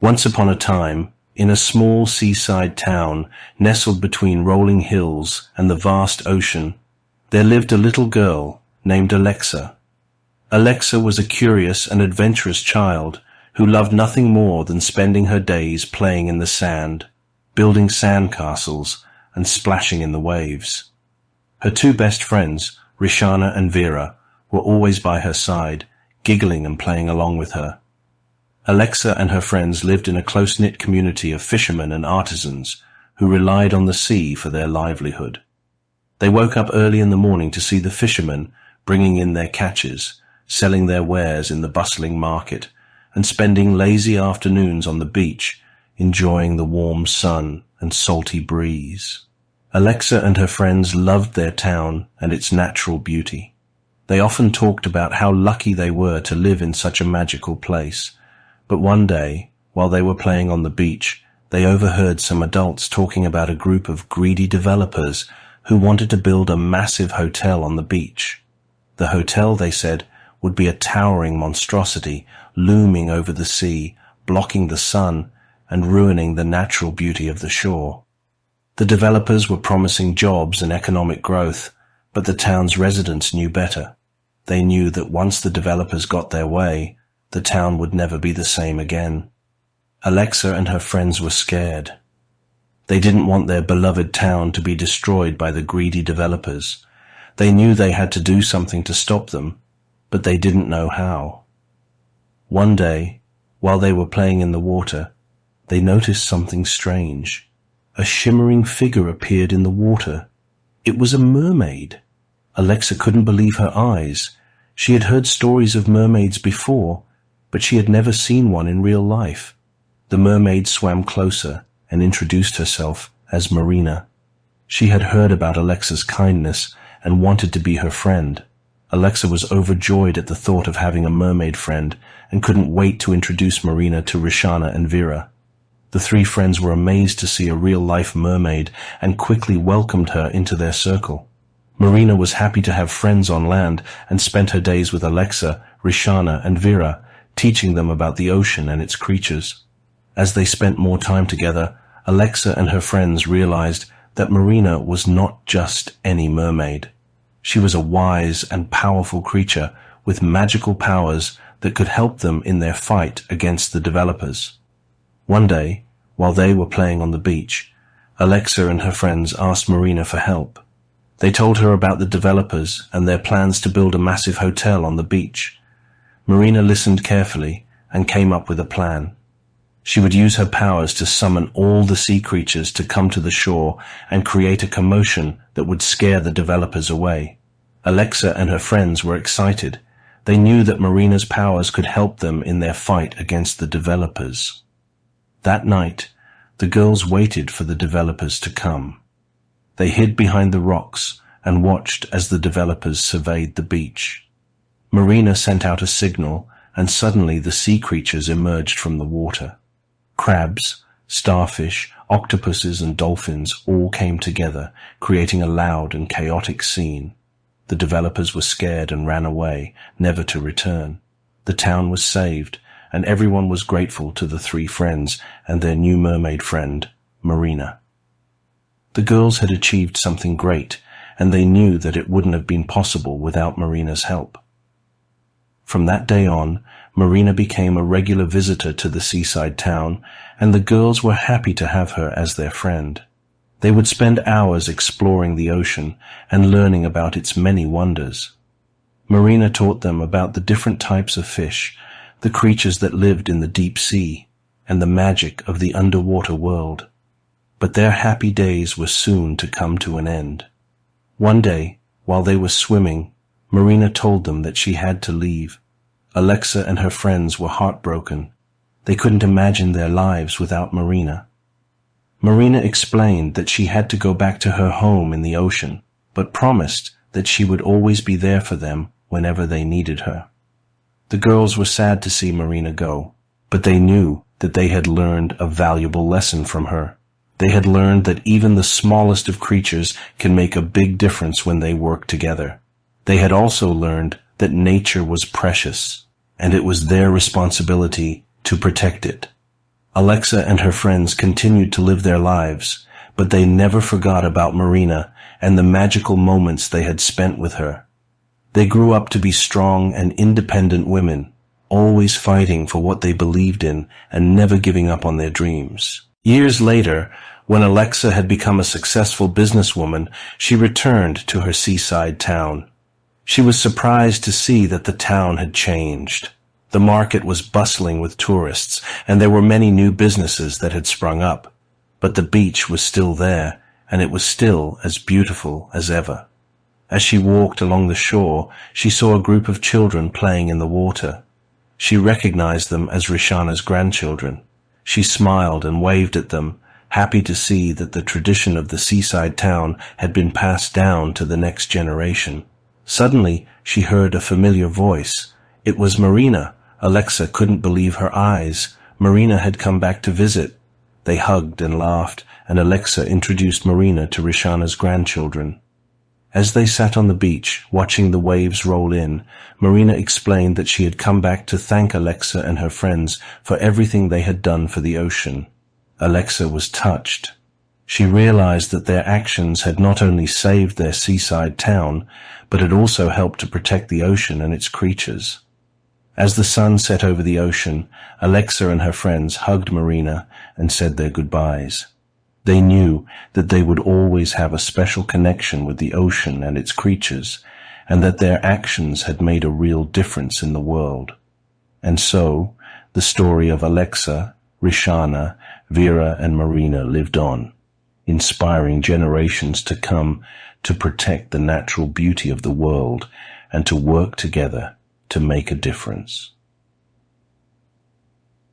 Once upon a time, in a small seaside town nestled between rolling hills and the vast ocean, there lived a little girl named Alexa. Alexa was a curious and adventurous child who loved nothing more than spending her days playing in the sand, building sandcastles, and splashing in the waves. Her two best friends, Roshana and Vira, were always by her side, giggling and playing along with her. Alexa and her friends lived in a close-knit community of fishermen and artisans who relied on the sea for their livelihood. They woke up early in the morning to see the fishermen bringing in their catches, selling their wares in the bustling market, and spending lazy afternoons on the beach, enjoying the warm sun and salty breeze. Alexa and her friends loved their town and its natural beauty. They often talked about how lucky they were to live in such a magical place. But one day, while they were playing on the beach, they overheard some adults talking about a group of greedy developers who wanted to build a massive hotel on the beach. The hotel, they said, would be a towering monstrosity, looming over the sea, blocking the sun, and ruining the natural beauty of the shore. The developers were promising jobs and economic growth, but the town's residents knew better. They knew that once the developers got their way, the town would never be the same again. Alexa and her friends were scared. They didn't want their beloved town to be destroyed by the greedy developers. They knew they had to do something to stop them, but they didn't know how. One day, while they were playing in the water, they noticed something strange. A shimmering figure appeared in the water. It was a mermaid. Alexa couldn't believe her eyes. She had heard stories of mermaids before, but she had never seen one in real life. The mermaid swam closer and introduced herself as Marina. She had heard about Alexa's kindness and wanted to be her friend. Alexa was overjoyed at the thought of having a mermaid friend and couldn't wait to introduce Marina to Roshana and Vira. The three friends were amazed to see a real-life mermaid and quickly welcomed her into their circle. Marina was happy to have friends on land and spent her days with Alexa, Roshana, and Vira, teaching them about the ocean and its creatures. As they spent more time together, Alexa and her friends realized that Marina was not just any mermaid. She was a wise and powerful creature with magical powers that could help them in their fight against the developers. One day, while they were playing on the beach, Alexa and her friends asked Marina for help. They told her about the developers and their plans to build a massive hotel on the beach. Marina listened carefully and came up with a plan. She would use her powers to summon all the sea creatures to come to the shore and create a commotion that would scare the developers away. Alexa and her friends were excited. They knew that Marina's powers could help them in their fight against the developers. That night, the girls waited for the developers to come. They hid behind the rocks and watched as the developers surveyed the beach. Marina sent out a signal, and suddenly the sea creatures emerged from the water. Crabs, starfish, octopuses, and dolphins all came together, creating a loud and chaotic scene. The developers were scared and ran away, never to return. The town was saved, and everyone was grateful to the three friends and their new mermaid friend, Marina. The girls had achieved something great, and they knew that it wouldn't have been possible without Marina's help. From that day on, Marina became a regular visitor to the seaside town, and the girls were happy to have her as their friend. They would spend hours exploring the ocean and learning about its many wonders. Marina taught them about the different types of fish, the creatures that lived in the deep sea, and the magic of the underwater world. But their happy days were soon to come to an end. One day, while they were swimming, Marina told them that she had to leave. Alexa and her friends were heartbroken. They couldn't imagine their lives without Marina. Marina explained that she had to go back to her home in the ocean, but promised that she would always be there for them whenever they needed her. The girls were sad to see Marina go, but they knew that they had learned a valuable lesson from her. They had learned that even the smallest of creatures can make a big difference when they work together. They had also learned that nature was precious, and it was their responsibility to protect it. Alexa and her friends continued to live their lives, but they never forgot about Marina and the magical moments they had spent with her. They grew up to be strong and independent women, always fighting for what they believed in and never giving up on their dreams. Years later, when Alexa had become a successful businesswoman, she returned to her seaside town. She was surprised to see that the town had changed. The market was bustling with tourists, and there were many new businesses that had sprung up. But the beach was still there, and it was still as beautiful as ever. As she walked along the shore, she saw a group of children playing in the water. She recognized them as Roshana's grandchildren. She smiled and waved at them, happy to see that the tradition of the seaside town had been passed down to the next generation. Suddenly, she heard a familiar voice. It was Marina. Alexa couldn't believe her eyes. Marina had come back to visit. They hugged and laughed, and Alexa introduced Marina to Roshana's grandchildren. As they sat on the beach, watching the waves roll in, Marina explained that she had come back to thank Alexa and her friends for everything they had done for the ocean. Alexa was touched. She realized that their actions had not only saved their seaside town, but had also helped to protect the ocean and its creatures. As the sun set over the ocean, Alexa and her friends hugged Marina and said their goodbyes. They knew that they would always have a special connection with the ocean and its creatures, and that their actions had made a real difference in the world. And so, the story of Alexa, Roshana, Vira, and Marina lived on, inspiring generations to come to protect the natural beauty of the world and to work together to make a difference.